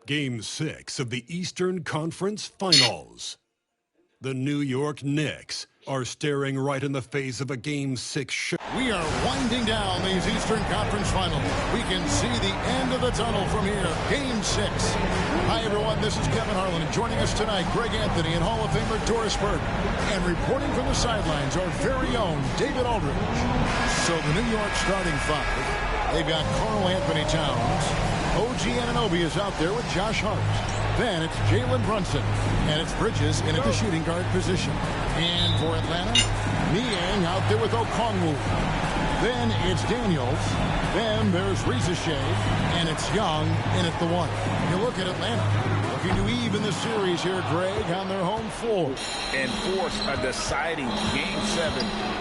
Game 6 of the Eastern Conference Finals. The New York Knicks are staring right in the face of a Game 6 show. We are winding down these Eastern Conference Finals. We can see the end of the tunnel from here. Game 6. Hi, everyone. This is Kevin Harlan. And joining us tonight, Greg Anthony and Hall of Famer Doris Burke. And reporting from the sidelines, our very own David Aldridge. So the New York starting five. They've got Karl Anthony Towns. OG Anunoby is out there with Josh Hart. Then it's Jalen Brunson. And it's Bridges in at the shooting guard position. And for Atlanta, Niang out there with Okongwu. Then it's Daniels. Then there's Shea. And it's Young in at the one. You look at Atlanta. Looking to even the series here, Greg, on their home floor. And force a deciding Game 7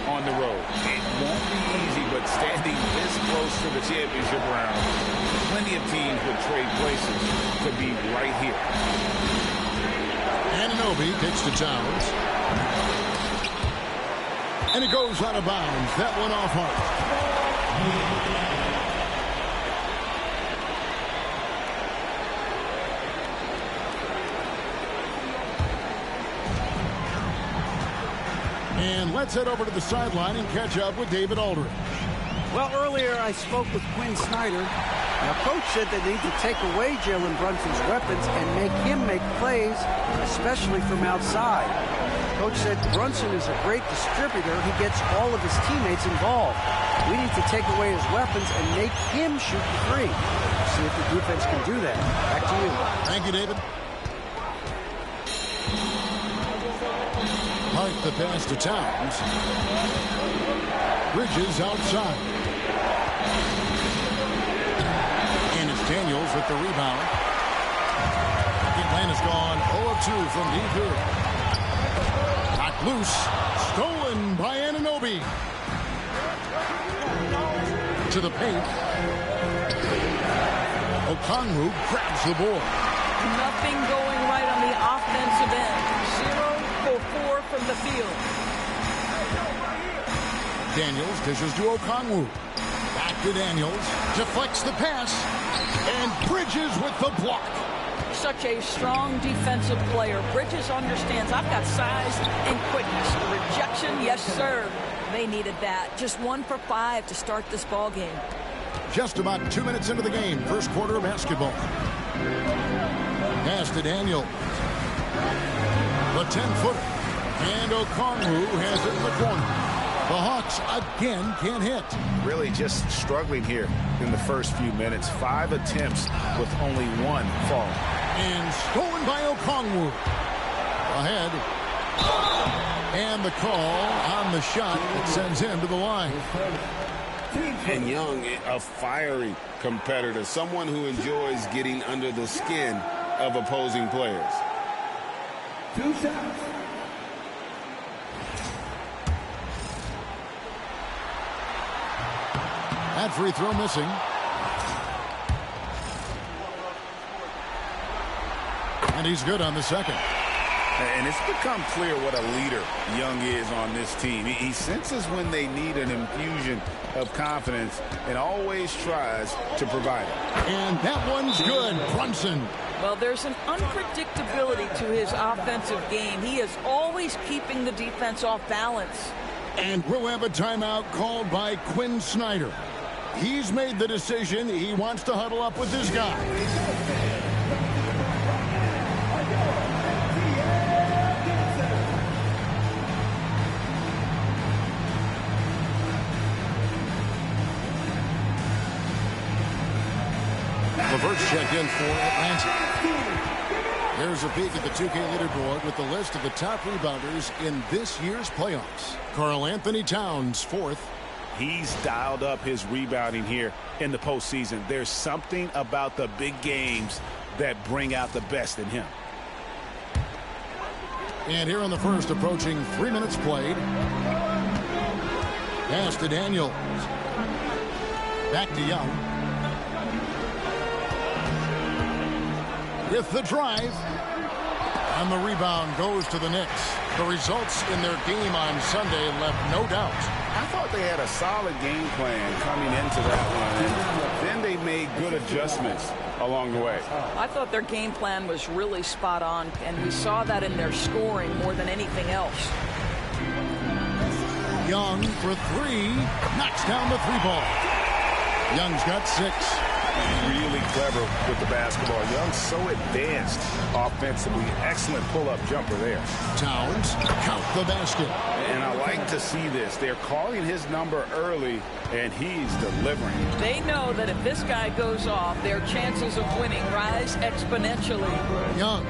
on the road. It won't be easy, but standing this close to the championship round, plenty of teams would trade places to be right here. Anunoby kicks to Towns. And it goes out of bounds. That one off Hart. And let's head over to the sideline and catch up with David Aldridge. Well, earlier I spoke with Quinn Snyder. Now, Coach said they need to take away Jalen Brunson's weapons and make him make plays, especially from outside. Coach said Brunson is a great distributor. He gets all of his teammates involved. We need to take away his weapons and make him shoot the three. See if the defense can do that. Back to you. Thank you, David. Hart the pass to Towns. Bridges outside. And it's Daniels with the rebound. Atlanta's gone 0 of 2 from deep here. Knocked loose. Stolen by Anunoby. To the paint. Okongwu grabs the board. Nothing going right on the offensive end. 0 for 4 from the field. Daniels dishes to Okongwu. Back to Daniels. Deflects the pass. And Bridges with the block. Such a strong defensive player. Bridges understands I've got size and quickness. Rejection, yes, sir. They needed that. Just 1 for 5 to start this ball game. Just about 2 minutes into the game. First quarter of basketball. Pass to Daniels. The 10-footer. And Okongwu has it in the corner. The Hawks again can't hit. Really just struggling here in the first few minutes. 5 attempts with only 1 fall. And stolen by Okongwu. Ahead. And the call on the shot that sends him to the line. And Young, a fiery competitor. Someone who enjoys getting under the skin of opposing players. 2 shots. That free throw missing. And he's good on the second. And it's become clear what a leader Young is on this team. He senses when they need an infusion of confidence and always tries to provide it. And that one's good. Brunson Well, there's an unpredictability to his offensive game. He is always keeping the defense off balance. And we'll have a timeout called by Quinn Snyder. He's made the decision. He wants to huddle up with his guy. LeVert's checked in for Atlanta. Here's a peek at the 2K leaderboard with the list of the top rebounders in this year's playoffs. Karl Anthony Towns, 4th. He's dialed up his rebounding here in the postseason. There's something about the big games that bring out the best in him. And here in the first, approaching 3 minutes played. Pass to Daniels. Back to Young. With the drive. And the rebound goes to the Knicks. The results in their game on Sunday left no doubt. I thought they had a solid game plan coming into that one, and then they made good adjustments along the way. I thought their game plan was really spot on, and we saw that in their scoring more than anything else. Young for 3. Knocks down the 3-ball. Young's got 6. Really clever with the basketball. Young's so advanced offensively. Excellent pull-up jumper there. Towns count the basket. And I like to see this. They're calling his number early, and he's delivering. They know that if this guy goes off, their chances of winning rise exponentially. Young.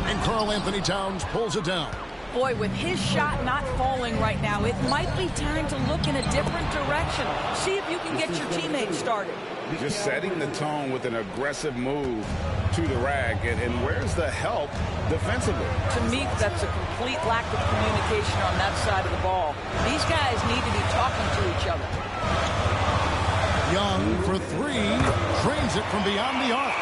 And Karl Anthony Towns pulls it down. Boy, with his shot not falling right now, it might be time to look in a different direction. See if you can get your teammates started. Just setting the tone with an aggressive move to the rack. And where's the help defensively? To me, that's a complete lack of communication on that side of the ball. These guys need to be talking to each other. Young for 3. Trains it from beyond the arc.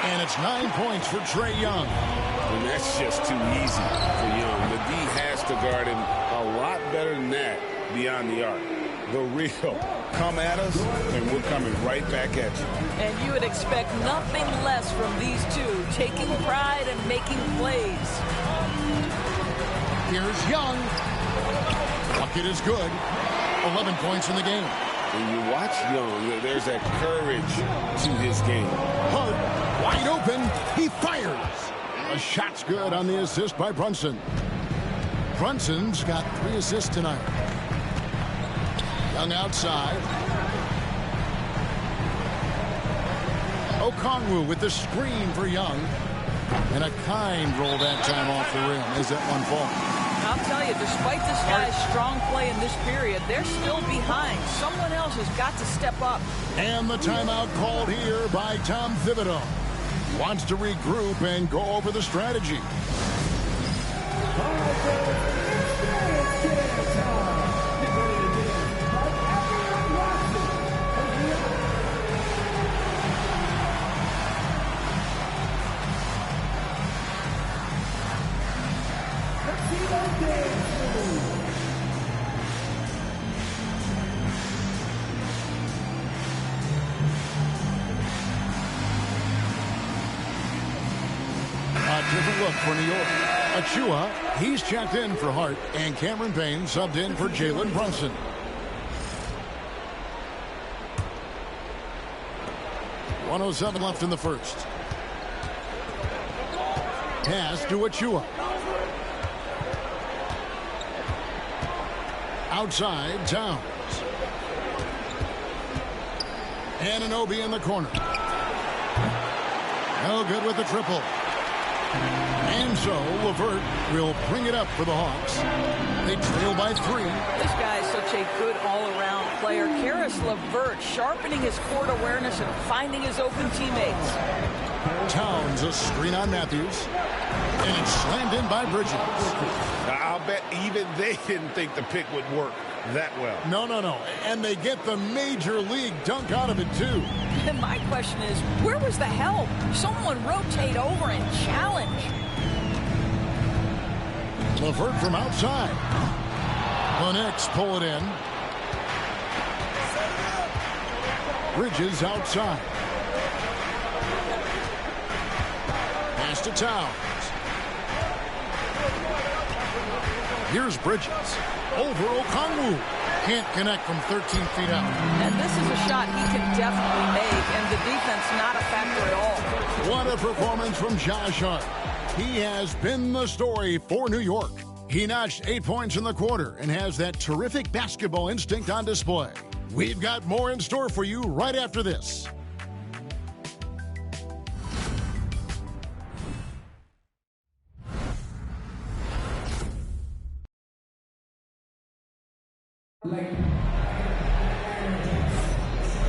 And it's 9 points for Trae Young. And that's just too easy for Young. The D has to guard him a lot better than that beyond the arc. The real come at us, and we're coming right back at you. And you would expect nothing less from these two, taking pride and making plays. Here's Young. Bucket is good. 11 points in the game. When you watch Young, there's that courage to his game. Hart, wide open. He fires. A shot's good on the assist by Brunson. Brunson's got 3 assists tonight. Young outside. Okongwu with the screen for Young. And a kind roll that time off the rim. Is that one fall? I'll tell you, despite this guy's strong play in this period, they're still behind. Someone else has got to step up. And the timeout called here by Tom Thibodeau. Wants to regroup and go over the strategy. Different look for New York. Achua, he's checked in for Hart, and Cameron Payne subbed in for Jalen Brunson. .107 left in the first. Pass to Achua. Outside, Towns. Anunoby in the corner. No good with the triple. And so LeVert will bring it up for the Hawks. They trail by 3. This guy is such a good all-around player. Karis LeVert sharpening his court awareness and finding his open teammates. Towns, a screen on Matthews. And it's slammed in by Bridges. I'll bet even they didn't think the pick would work that well. No. And they get the major league dunk out of it, too. And my question is, where was the help? Someone rotate over and challenge. LeVert from outside. The Knicks pull it in. Bridges outside. Pass to Towns. Here's Bridges. Over Okongwu. Can't connect from 13 feet out. And this is a shot he can definitely make, and the defense not a factor at all. What a performance from Josh Hart. He has been the story for New York. He notched 8 points in the quarter and has that terrific basketball instinct on display. We've got more in store for you right after this.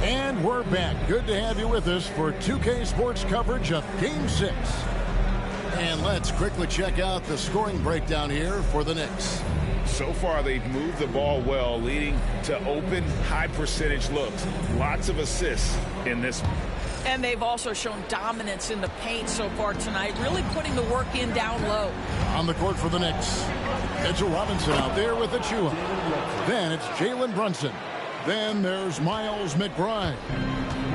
And we're back. Good to have you with us for 2K Sports coverage of Game 6. And let's quickly check out the scoring breakdown here for the Knicks. So far, they've moved the ball well, leading to open, high-percentage looks. Lots of assists in this one. And they've also shown dominance in the paint so far tonight, really putting the work in down low. On the court for the Knicks, Mitchell Robinson out there with Achua. Then it's Jalen Brunson. Then there's Miles McBride.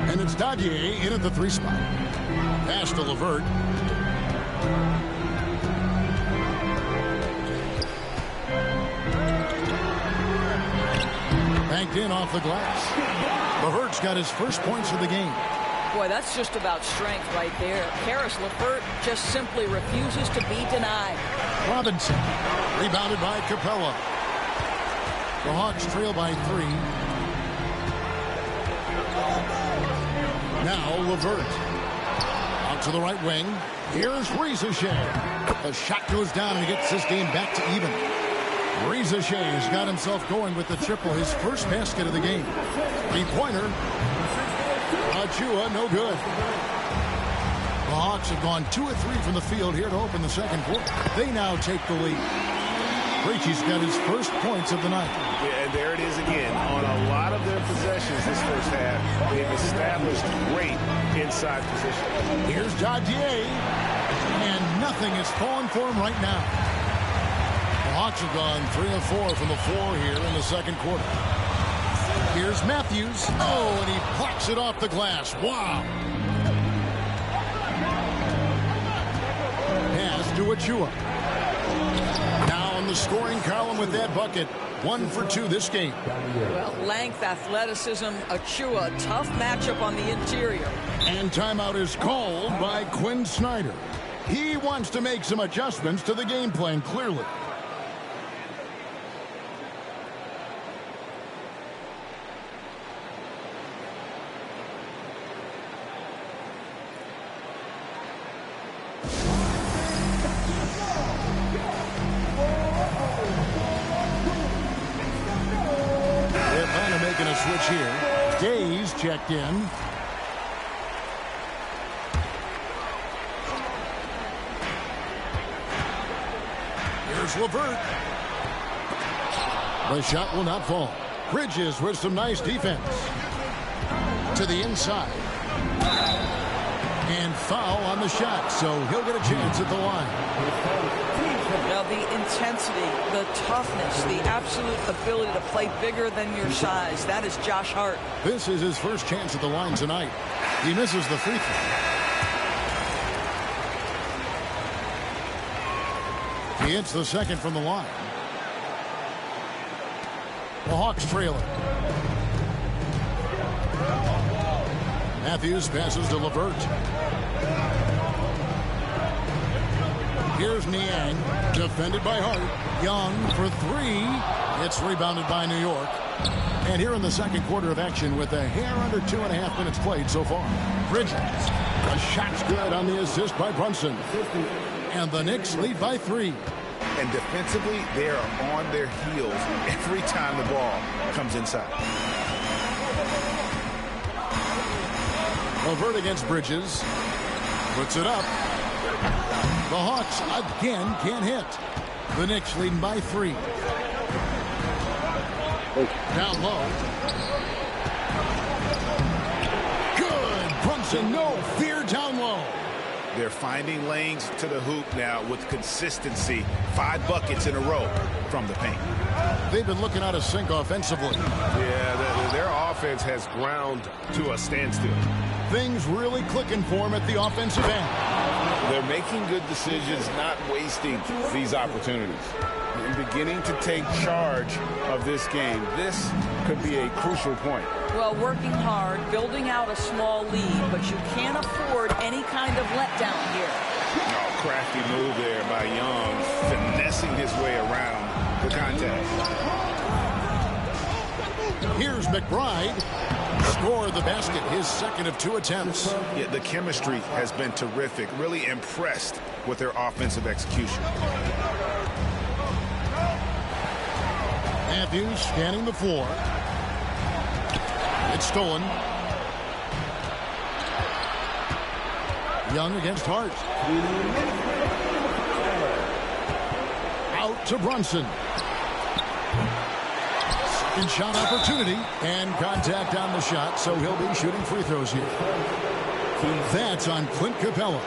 And it's Dadier in at the 3 spot. Pass to LeVert. Banked in off the glass. LeVert's got his first points of the game. Boy, that's just about strength right there. Karis LeVert just simply refuses to be denied. Robinson, rebounded by Capella. The Hawks trail by 3. Now LeVert. Out to the right wing. Here's Rizasheh. The shot goes down and he gets this game back to even. Rizasheh's got himself going with the triple, his first basket of the game. 3-pointer. Achua, no good. The Hawks have gone 2 of 3 from the field here to open the second quarter. They now take the lead. Krejci's got his first points of the night. Yeah, and there it is again. On a lot of their possessions this first half, they've established great inside position. Here's Dadier. And nothing is falling for him right now. The Hawks have gone 3 of 4 from the floor here in the second quarter. Here's Matthews. Oh, and he plucks it off the glass. Wow. Pass to Achua. Now in the scoring column with that bucket. 1 for 2 this game. Well, length, athleticism, Achua, tough matchup on the interior. And timeout is called by Quinn Snyder. He wants to make some adjustments to the game plan, clearly. A switch here. Days checked in. Here's LeVert. The shot will not fall. Bridges with some nice defense. To the inside. And foul on the shot, so he'll get a chance at the line. Now, the intensity, the toughness, the absolute ability to play bigger than your size, that is Josh Hart. This is his first chance at the line tonight. He misses the free throw. He hits the second from the line. The Hawks trail it. Matthews passes to LeVert. Here's Niang, defended by Hart. Young for 3. It's rebounded by New York. And here in the second quarter of action with a hair under 2.5 minutes played so far. Bridges. A shot's good on the assist by Brunson. And the Knicks lead by 3. And defensively, they are on their heels every time the ball comes inside. LeVert against Bridges. Puts it up. The Hawks again can't hit. The Knicks leading by 3. Down low. Good. Brunson, no fear down low. They're finding lanes to the hoop now with consistency. 5 buckets in a row from the paint. They've been looking out of sync offensively. Yeah, their offense has ground to a standstill. Things really clicking for them at the offensive end. They're making good decisions, not wasting these opportunities. And beginning to take charge of this game. This could be a crucial point. Well, working hard, building out a small lead, but you can't afford any kind of letdown here. Oh, crafty move there by Young, finessing his way around the contact. Here's McBride. Score the basket, his second of 2 attempts. Yeah, the chemistry has been terrific. Really impressed with their offensive execution. Matthews scanning the floor. It's stolen. Young against Hart. Out to Brunson. Second shot opportunity and contact on the shot, so he'll be shooting free throws here. That's on Clint Capella.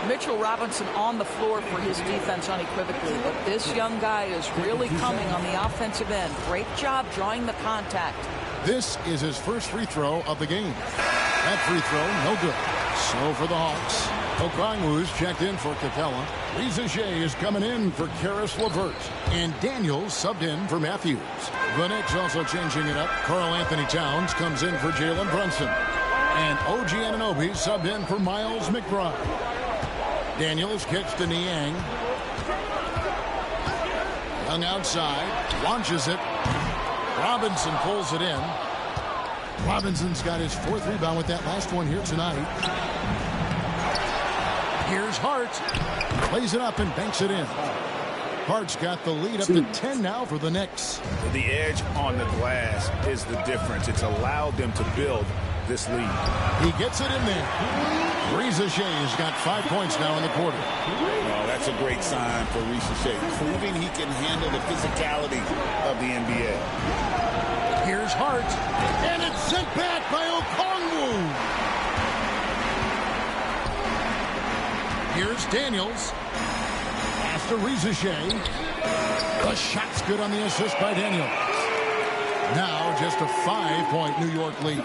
Mitchell Robinson on the floor for his defense unequivocally, but this young guy is really coming on the offensive end. Great job drawing the contact. This is his first free throw of the game. That free throw, no good. So for the Hawks, Okongwu's checked in for Capella. Rizachet is coming in for Karis LeVert. And Daniels subbed in for Matthews. The Knicks also changing it up. Karl Anthony Towns comes in for Jalen Brunson. And OG Anunoby subbed in for Miles McBride. Daniels kicks to Niang. Young outside. Launches it. Robinson pulls it in. Robinson's got his 4th rebound with that last one here tonight. Here's Hart. Plays it up and banks it in. Hart's got the lead up to 10 now for the Knicks. The edge on the glass is the difference. It's allowed them to build this lead. He gets it in there. Rizachet has got 5 points now in the quarter. Well, that's a great sign for Rizachet, proving he can handle the physicality of the NBA. Here's Hart, and it's sent back by Okongwu. Here's Daniels. Pass to Rizachet. The shot's good on the assist by Daniels. Now just a 5-point New York lead.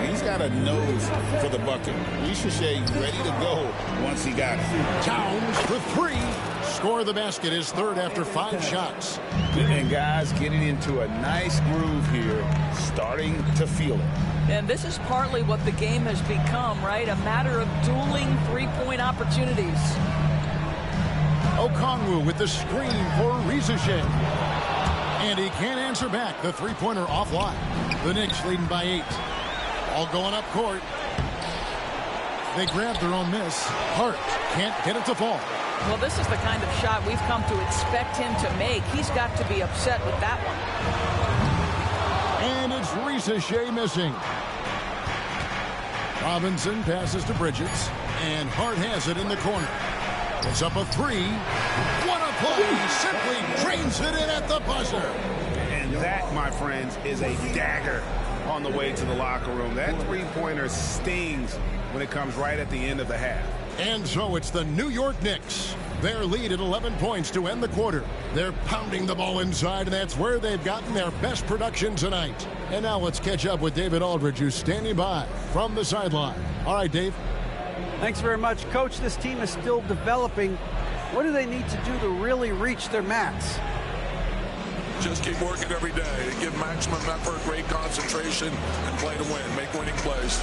He's got a nose for the bucket. Rizachet ready to go once he got it. Towns for 3. Score the basket, his 3rd after 5 shots. And guys getting into a nice groove here, starting to feel it. And this is partly what the game has become, right? A matter of dueling three-point opportunities. Okongwu with the screen for Rizachet. And he can't answer back. The three-pointer offline. The Knicks leading by 8. All going up court. They grab their own miss. Hart can't get it to fall. Well, this is the kind of shot we've come to expect him to make. He's got to be upset with that one. And it's Rizachet missing. Robinson passes to Bridges. And Hart has it in the corner. It's up a 3. What a play! Simply drains it in at the buzzer. And that, my friends, is a dagger on the way to the locker room. That three-pointer stings when it comes right at the end of the half. And so it's the New York Knicks. Their lead at 11 points to end the quarter. They're pounding the ball inside, and that's where they've gotten their best production tonight. And now let's catch up with David Aldridge, who's standing by from the sideline. All right, Dave. Thanks very much, Coach. This team is still developing. What do they need to do to really reach their max? Just keep working every day. Give maximum effort, great concentration, and play to win. Make winning plays.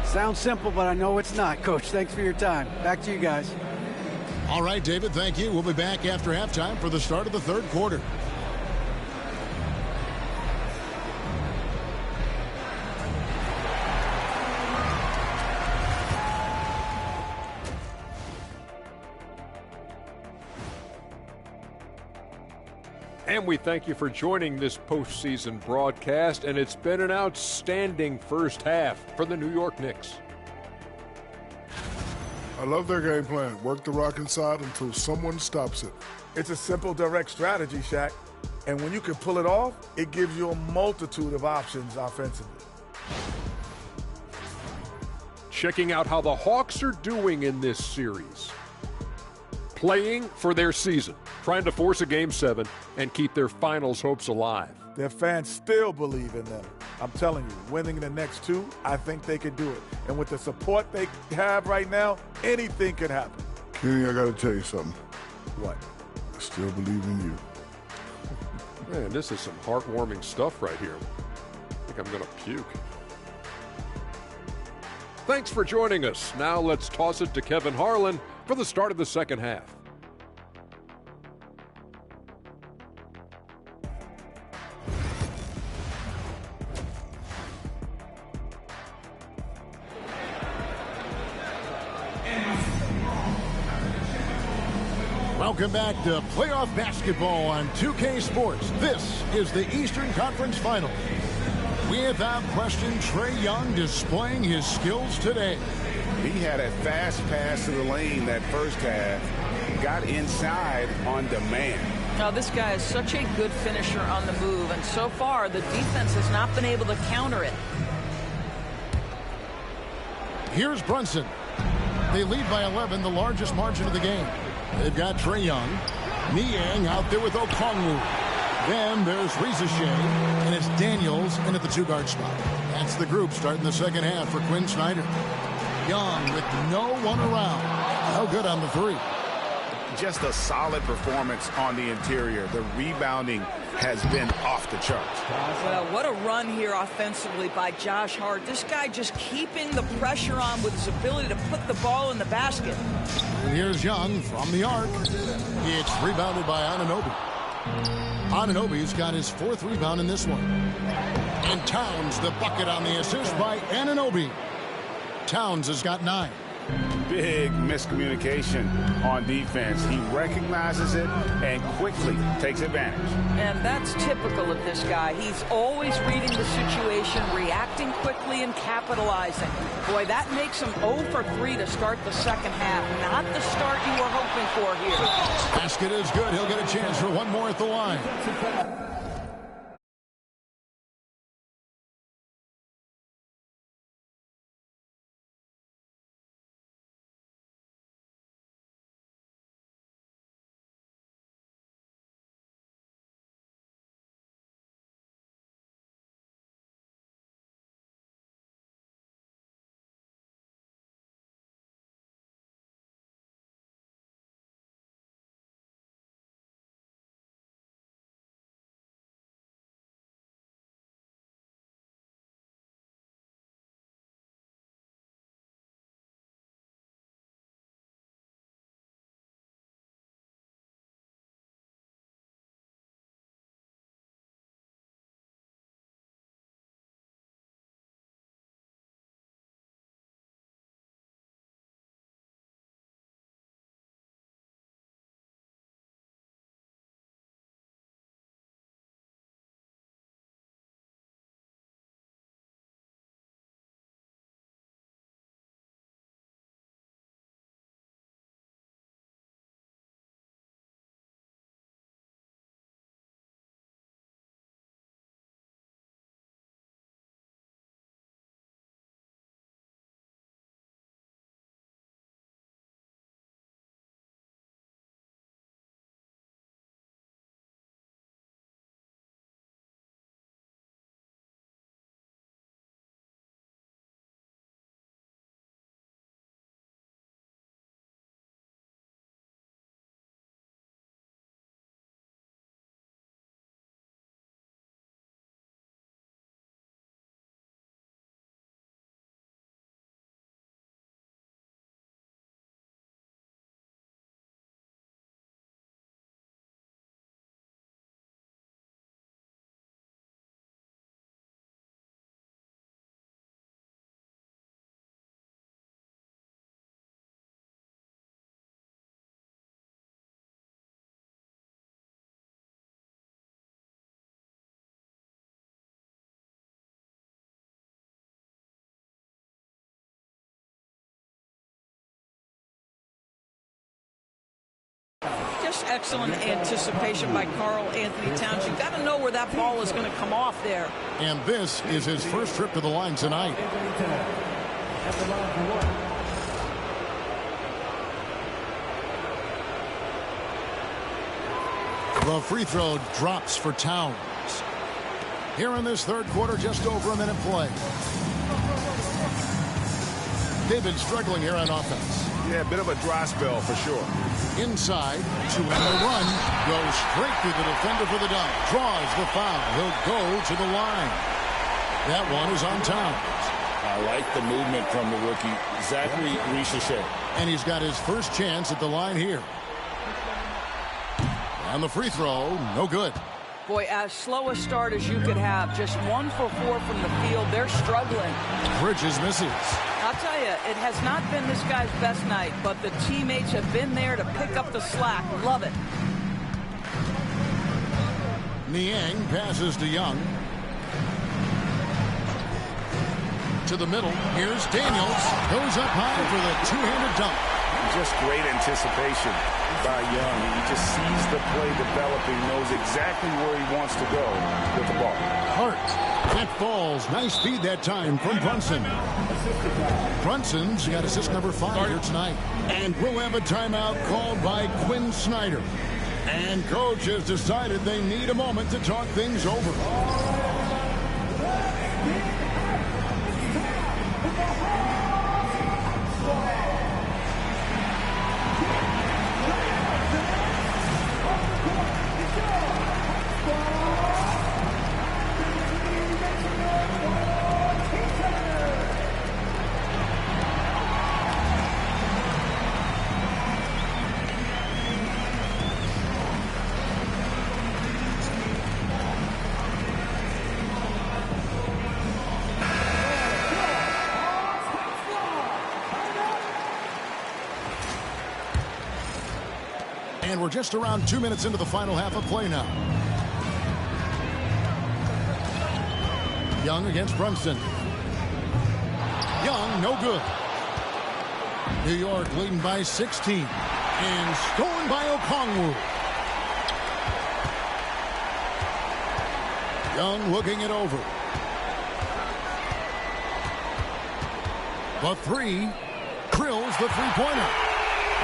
Sounds simple, but I know it's not, Coach. Thanks for your time. Back to you guys. All right, David, thank you. We'll be back after halftime for the start of the 3rd quarter. And we thank you for joining this postseason broadcast, and it's been an outstanding first half for the New York Knicks. I love their game plan. Work the rock inside until someone stops it. It's a simple, direct strategy, Shaq. And when you can pull it off, it gives you a multitude of options offensively. Checking out how the Hawks are doing in this series. Playing for their season, trying to force a Game 7 and keep their finals hopes alive. Their fans still believe in them. I'm telling you, winning the next 2, I think they can do it. And with the support they have right now, anything can happen. Kenny, I got to tell you something. What? I still believe in you. Man, this is some heartwarming stuff right here. I think I'm going to puke. Thanks for joining us. Now let's toss it to Kevin Harlan for the start of the second half. Welcome back to playoff basketball on 2K Sports. This is the Eastern Conference Final. Without question, Trae Young displaying his skills today. He had a fast pass to the lane that first half. Got inside on demand. Now, this guy is such a good finisher on the move, and so far the defense has not been able to counter it. Here's Brunson. They lead by 11, the largest margin of the game. They've got Trae Young. Niang out there with Okongwu. Then there's Rizachet, and it's Daniels in at the two-guard spot. That's the group starting the second half for Quinn Snyder. Young with no one around. No good on the three. Just a solid performance on the interior. The rebounding has been off the charts. Well, what a run here offensively by Josh Hart. This guy just keeping the pressure on with his ability to put the ball in the basket. And here's Young from the arc. It's rebounded by Anunoby. Anunoby's got his fourth rebound in this one. And Towns the bucket on the assist by Anunoby. Towns has got 9. Big miscommunication on defense. He recognizes it and quickly takes advantage. And that's typical of this guy. He's always reading the situation, reacting quickly, and capitalizing. Boy, that makes him 0 for 3 to start the second half. Not the start you were hoping for here. Basket is good. He'll get a chance for one more at the line. Just excellent anticipation by Karl Anthony Towns. You've got to know where that ball is going to come off there. And this is his first trip to the line tonight. The free throw drops for Towns. Here in this third quarter, just over a minute play. They've been struggling here on offense. Yeah, a bit of a dry spell for sure. Inside to end the run. Goes straight through the defender for the dunk. Draws the foul. He'll go to the line. That one is on Towns. I like the movement from the rookie, Zachary Richichet. And he's got his first chance at the line here. And the free throw, no good. Boy, as slow a start as you could have. Just 1 for 4 from the field. They're struggling. Bridges misses. I'll tell you, it has not been this guy's best night, but the teammates have been there to pick up the slack. Love it. Niang passes to Young. To the middle. Here's Daniels. Goes up high for the two-handed dunk. Just great anticipation by Young. He just sees the play developing, knows exactly where he wants to go with the ball. Hart. That falls. Nice feed that time from Brunson. Brunson's got assist number 5 here tonight. And we'll have a timeout called by Quinn Snyder. And coach has decided they need a moment to talk things over. And we're just around 2 minutes into the final half of play now. Young against Brunson. Young, no good. New York leading by 16. And stolen by Okongwu. Young looking it over. The three. Drills the three-pointer.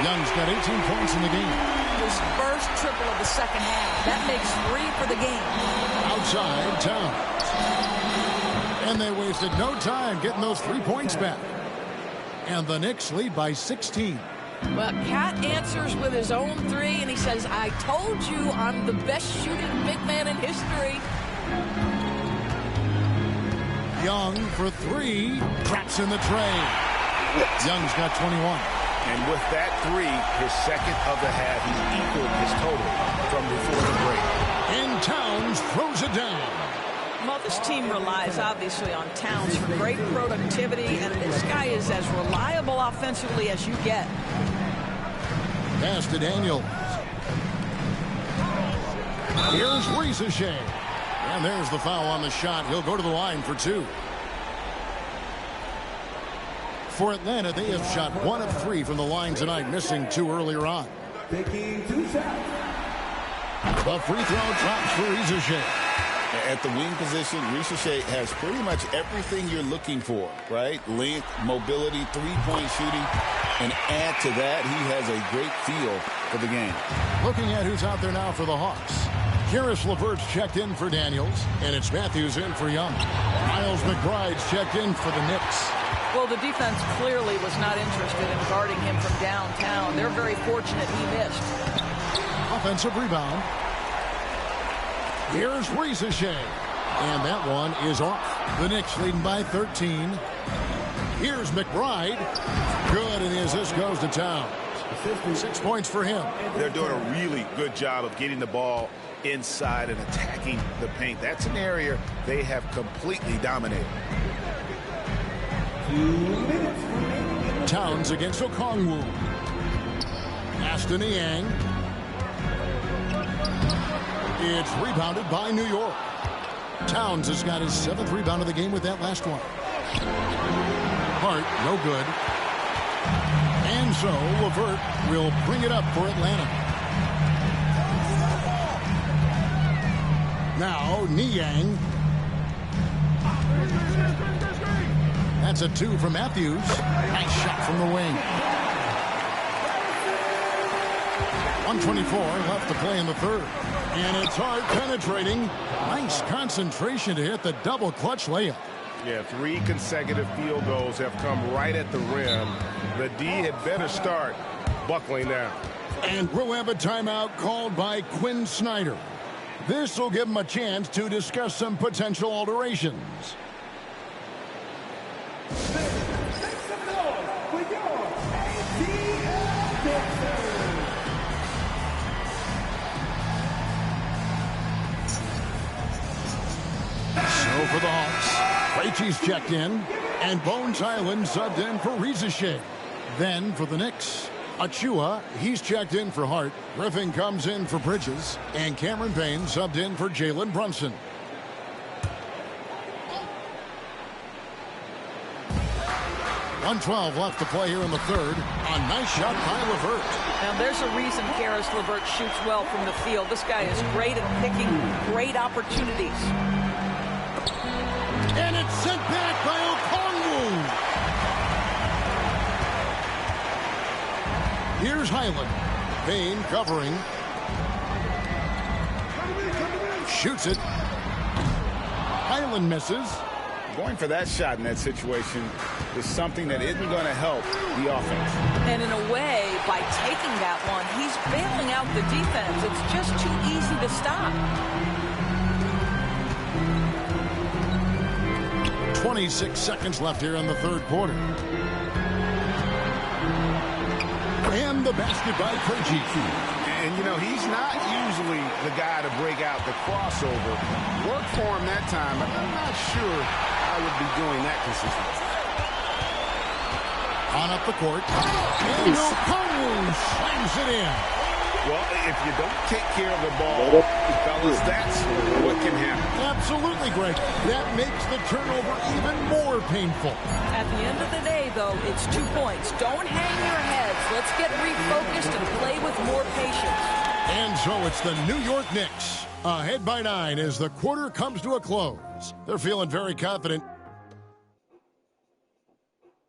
Young's got 18 points in the game. His first triple of the second half. That makes 3 for the game. Outside Towns. And they wasted no time getting those 3 points back. And the Knicks lead by 16. Well, Cat answers with his own 3, and he says, I told you I'm the best shooting big man in history. Young for 3. Traps in the tray. Young's got 21. And with that 3, his second of the half, he equaled his total from before the break. And Towns throws it down. Well, this team relies, obviously, on Towns for great productivity, and this guy is as reliable offensively as you get. Pass to Daniels. Here's Richichet. And there's the foul on the shot. He'll go to the line for 2. For Atlanta, they have shot 1 of 3 from the line tonight, missing 2 earlier on. Taking 2 shots. The free throw drops for Richichet. At the wing position, Richichet has pretty much everything you're looking for, right? Length, mobility, three-point shooting. And add to that, he has a great feel for the game. Looking at who's out there now for the Hawks. Karis LeVert's checked in for Daniels, and it's Matthews in for Young. Miles McBride's checked in for the Knicks. Well, the defense clearly was not interested in guarding him from downtown. They're very fortunate he missed. Offensive rebound. Here's Richichet. And that one is off. The Knicks leading by 13. Here's McBride. Good, and the assist goes to Towns. 6 points for him. They're doing a really good job of getting the ball inside and attacking the paint. That's an area they have completely dominated. Towns against Okongwu. Aston Niang. It's rebounded by New York. Towns has got his 7th rebound of the game with that last one. Hart, no good. And so LeVert will bring it up for Atlanta. Now Niang. That's a 2 from Matthews. Nice shot from the wing. 1:24 left to play in the third. And it's Hart penetrating. Nice concentration to hit the double clutch layup. Yeah, 3 consecutive field goals have come right at the rim. The D had better start buckling down. And we'll have a timeout called by Quinn Snyder. This will give him a chance to discuss some potential alterations. So for the Hawks, Krejci's checked in, and Bones Island subbed in for Riza. Then for the Knicks, Achua, he's checked in for Hart. Griffin comes in for Bridges, and Cameron Payne subbed in for Jalen Brunson. .112 left to play here in the third. A nice shot by LeVert. Now there's a reason Karis LeVert shoots well from the field. This guy is great at picking great opportunities. And it's sent back by Okongwu. Here's Highland. Payne covering. Shoots it. Highland misses. Going for that shot in that situation is something that isn't going to help the offense. And in a way, by taking that one, he's bailing out the defense. It's just too easy to stop. 26 seconds left here in the third quarter. And the basket by Krejci. And, you know, he's not usually the guy to break out the crossover. Worked for him that time, but I'm not sure I would be doing that consistently. On up the court. And Okongwu slams it in. Well, if you don't take care of the ball, fellas, that's what can happen. Absolutely, Greg. That makes the turnover even more painful. At the end of the day, though, it's 2 points. Don't hang your heads. Let's get refocused and play with more patience. And so it's the New York Knicks ahead by 9 as the quarter comes to a close. They're feeling very confident.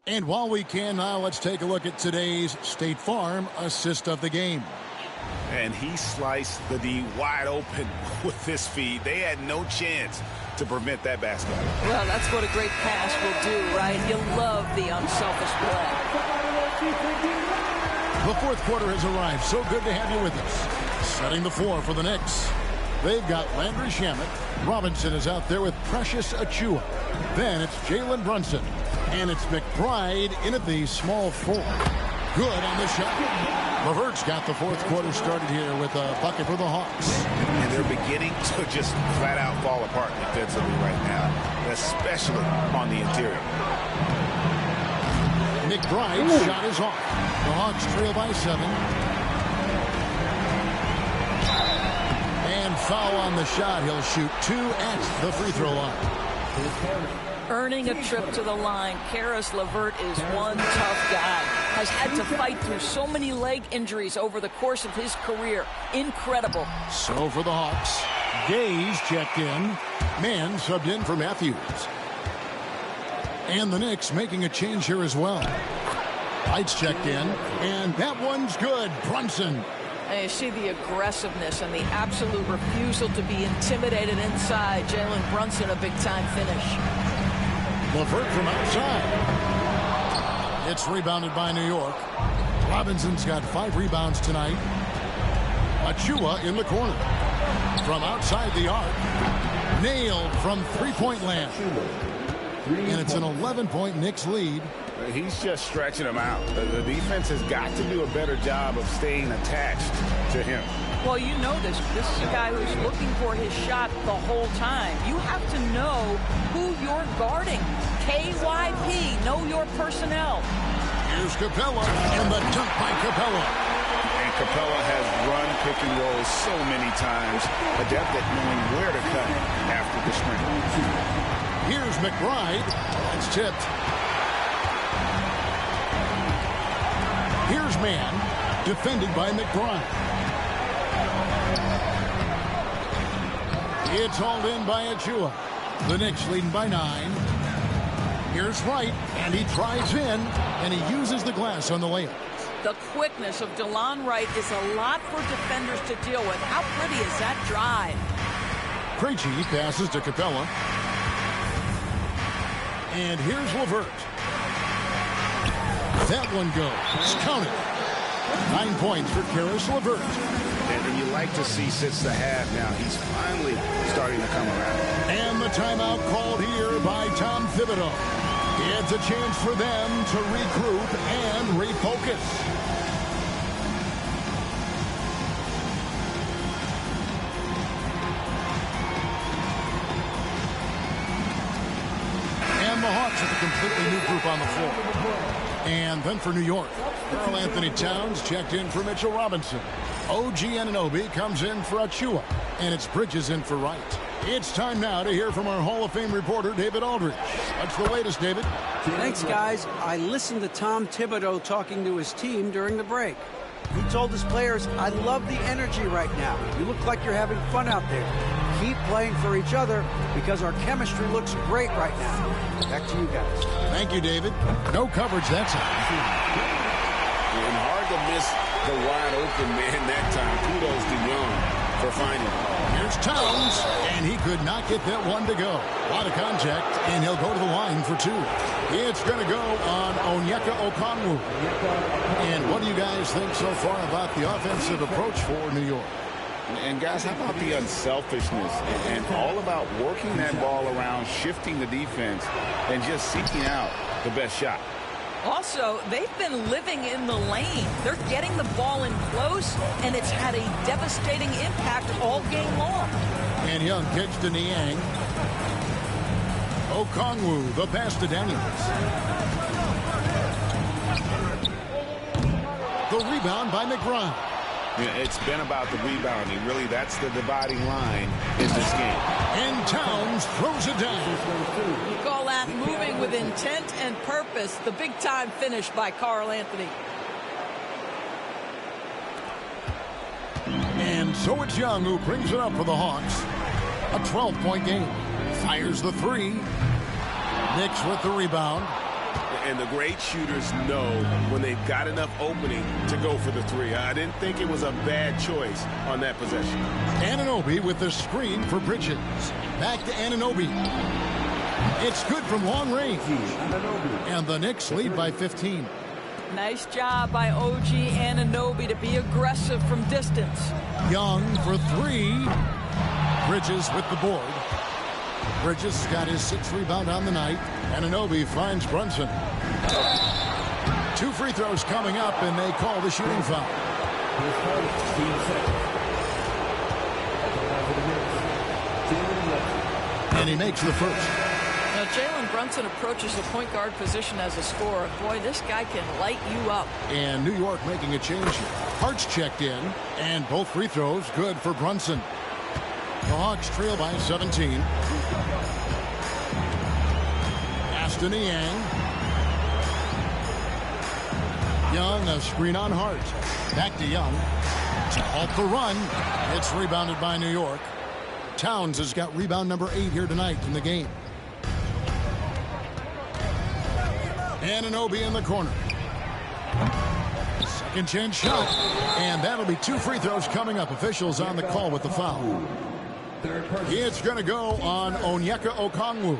And while we can now, let's take a look at today's State Farm assist of the game. And he sliced the D wide open with this feed. They had no chance to prevent that basket. Well, that's what a great pass will do, right? You love the unselfish play. The fourth quarter has arrived. So good to have you with us. Setting the floor for the Knicks. They've got Landry Shamet. Robinson is out there with Precious Achua. Then it's Jalen Brunson. And it's McBride in at the small forward. Good on the shot. LeVert's got the fourth quarter started here with a bucket for the Hawks. And they're beginning to just flat out fall apart defensively right now, especially on the interior. McBride's shot is off. The Hawks trail by 7. And foul on the shot. He'll shoot 2 at the free throw line. Earning a trip to the line, Karis LeVert is one tough guy. Has had to fight through so many leg injuries over the course of his career. Incredible. So for the Hawks, Gaze checked in. Mann subbed in for Matthews. And the Knicks making a change here as well. Lights checked in, and that one's good. Brunson. And you see the aggressiveness and the absolute refusal to be intimidated inside. Jalen Brunson, a big-time finish. LeVert from outside. It's rebounded by New York. Robinson's got 5 rebounds tonight. Achua in the corner. From outside the arc. Nailed from three-point land. And it's an 11-point Knicks lead. He's just stretching him out. The defense has got to do a better job of staying attached to him. Well, you know this. This is a guy who's looking for his shot the whole time. You have to know who you're guarding. KYP, know your personnel. Here's Capella, and the dunk by Capella. And Capella has run pick and roll so many times, adept at knowing where to cut after the screen. Here's McBride. It's tipped. Here's Mann, defended by McBride. It's hauled in by Achua. The Knicks leading by 9. Here's Wright, and he drives in, and he uses the glass on the layup. The quickness of DeLon Wright is a lot for defenders to deal with. How pretty is that drive? Krejci passes to Capella. And here's LeVert. That one goes. Counted. 9 points for Karis LeVert. And you like to see since the half now. He's finally starting to come around. And the timeout called here by Tom Thibodeau. It's a chance for them to regroup and refocus. And the Hawks with a completely new group on the floor. And then for New York, Karl Anthony Towns checked in for Mitchell Robinson. OG Anunoby comes in for Achua. And it's Bridges in for Wright. It's time now to hear from our Hall of Fame reporter, David Aldridge. What's the latest, David? Thanks, guys. I listened to Tom Thibodeau talking to his team during the break. He told his players, I love the energy right now. You look like you're having fun out there. Keep playing for each other because our chemistry looks great right now. Back to you guys. Thank you, David. No coverage that time. And hard to miss the wide open man that time. Kudos to Young for finding him. Here's Towns, and he could not get that one to go. A lot of contact, and he'll go to the line for 2. It's going to go on Onyeka Okongwu. And what do you guys think so far about the offensive approach for New York? And guys, how about the unselfishness and all about working that ball around, shifting the defense, and just seeking out the best shot. Also, they've been living in the lane. They're getting the ball in close, and it's had a devastating impact all game long. And Young kicks to Niang. Okongwu, the pass to Daniels. The rebound by McBride. Yeah, it's been about the rebounding. Really, that's the dividing line in this game. And Towns throws it down. You call that moving with intent and purpose. The big-time finish by Karl Anthony. And so it's Young who brings it up for the Hawks. A 12-point game. Fires the 3. Knicks with the rebound. And the great shooters know when they've got enough opening to go for the 3. I didn't think it was a bad choice on that possession. Anunoby with the screen for Bridges. Back to Anunoby. It's good from long range. And the Knicks lead by 15. Nice job by OG Anunoby to be aggressive from distance. Young for 3. Bridges with the board. Bridges got his 6th rebound on the night. Anunoby finds Brunson. 2 free throws coming up, and they call the shooting foul. And he makes the first. Now, Jalen Brunson approaches the point guard position as a scorer. Boy, this guy can light you up. And New York making a change here. Hart's checked in, and both free throws good for Brunson. The Hawks trail by 17. Aston Niang. Young, a screen on Hart. Back to Young. To halt the run. It's rebounded by New York. Towns has got rebound number 8 here tonight in the game. Anunoby in the corner. Second chance shot. And that'll be 2 free throws coming up. Officials on the call with the foul. It's going to go on Onyeka Okongwu.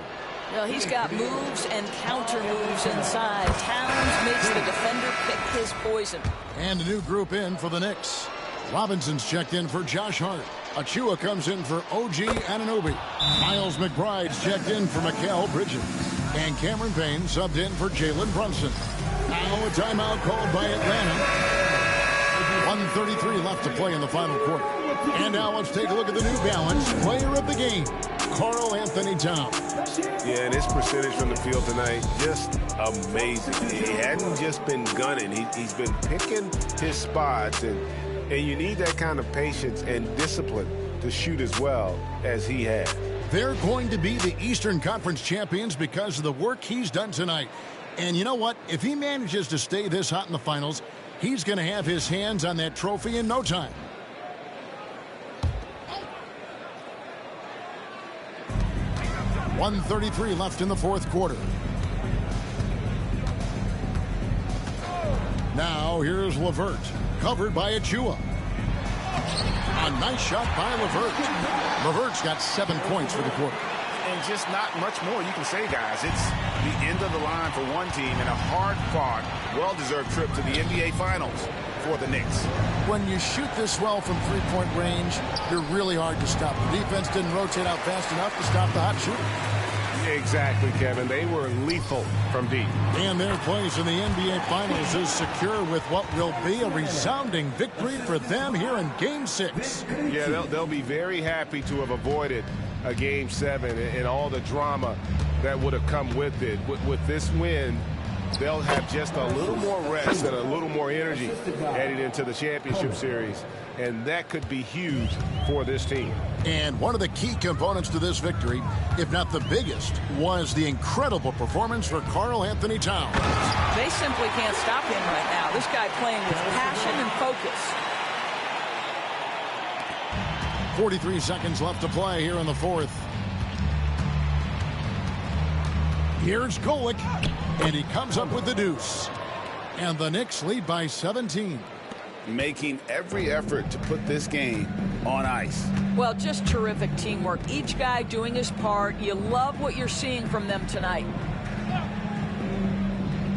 Well, he's got moves and counter moves inside. Towns makes the defender pick his poison. And a new group in for the Knicks. Robinson's checked in for Josh Hart. Achua comes in for OG Anunoby. Miles McBride's checked in for Mikal Bridges. And Cameron Payne subbed in for Jalen Brunson. Now a timeout called by Atlanta. 1:33 left to play in the final quarter. And now let's take a look at the New Balance player of the game, Karl Anthony Towns. Yeah, and his percentage from the field tonight, just amazing. He hadn't just been gunning. He's been picking his spots, and you need that kind of patience and discipline to shoot as well as he has. They're going to be the Eastern Conference champions because of the work he's done tonight. And you know what? If he manages to stay this hot in the finals, he's going to have his hands on that trophy in no time. .133 left in the fourth quarter. Now here's LeVert, covered by Achua. A nice shot by LeVert. LeVert's got 7 points for the quarter. and just not much more you can say, guys. It's the end of the line for one team and a hard-fought, well-deserved trip to the NBA Finals for the Knicks. When you shoot this well from three-point range, you're really hard to stop. The defense didn't rotate out fast enough to stop the hot shooter. Exactly, Kevin. They were lethal from deep. And their place in the NBA Finals is secure with what will be a resounding victory for them here in Game 6. Yeah, they'll be very happy to have avoided a Game 7 and all the drama that would have come with it. With this win, they'll have just a little more rest and a little more energy heading into the championship series. And that could be huge for this team. And one of the key components to this victory, if not the biggest, was the incredible performance for Karl Anthony Towns. They simply can't stop him right now. This guy playing with passion and focus. 43 seconds left to play here in the fourth. Here's Golick, and he comes up with the deuce. And the Knicks lead by 17. Making every effort to put this game on ice. Well, just terrific teamwork. Each guy doing his part. You love what you're seeing from them tonight.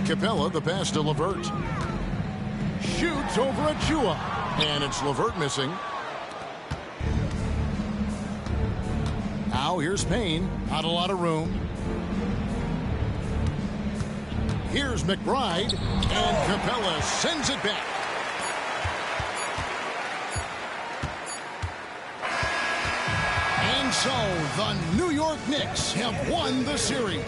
Capella, the pass to LeVert. Shoots over Achua. And it's LeVert missing. Now here's Payne. Not a lot of room. Here's McBride. And Capella sends it back. So the New York Knicks have won the series.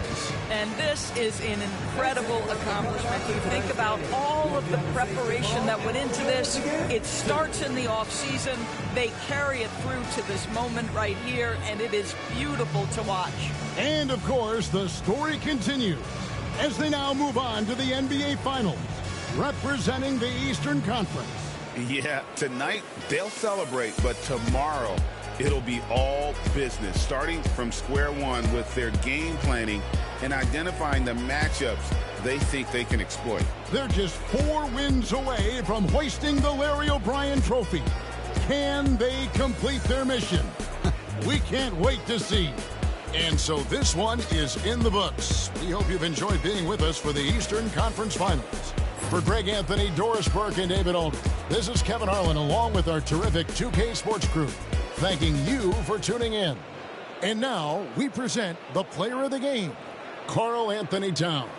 And this is an incredible accomplishment. You think about all of the preparation that went into this. It starts in the offseason. They carry it through to this moment right here, and it is beautiful to watch. And, of course, the story continues as they now move on to the NBA Finals, representing the Eastern Conference. Yeah, tonight they'll celebrate, but tomorrow it'll be all business, starting from square one with their game planning and identifying the matchups they think they can exploit. They're just 4 wins away from hoisting the Larry O'Brien Trophy. Can they complete their mission? We can't wait to see. And so this one is in the books. We hope you've enjoyed being with us for the Eastern Conference Finals. For Greg Anthony, Doris Burke, and David Aldridge, this is Kevin Harlan along with our terrific 2K Sports crew, thanking you for tuning in. And now we present the player of the game, Karl Anthony Towns.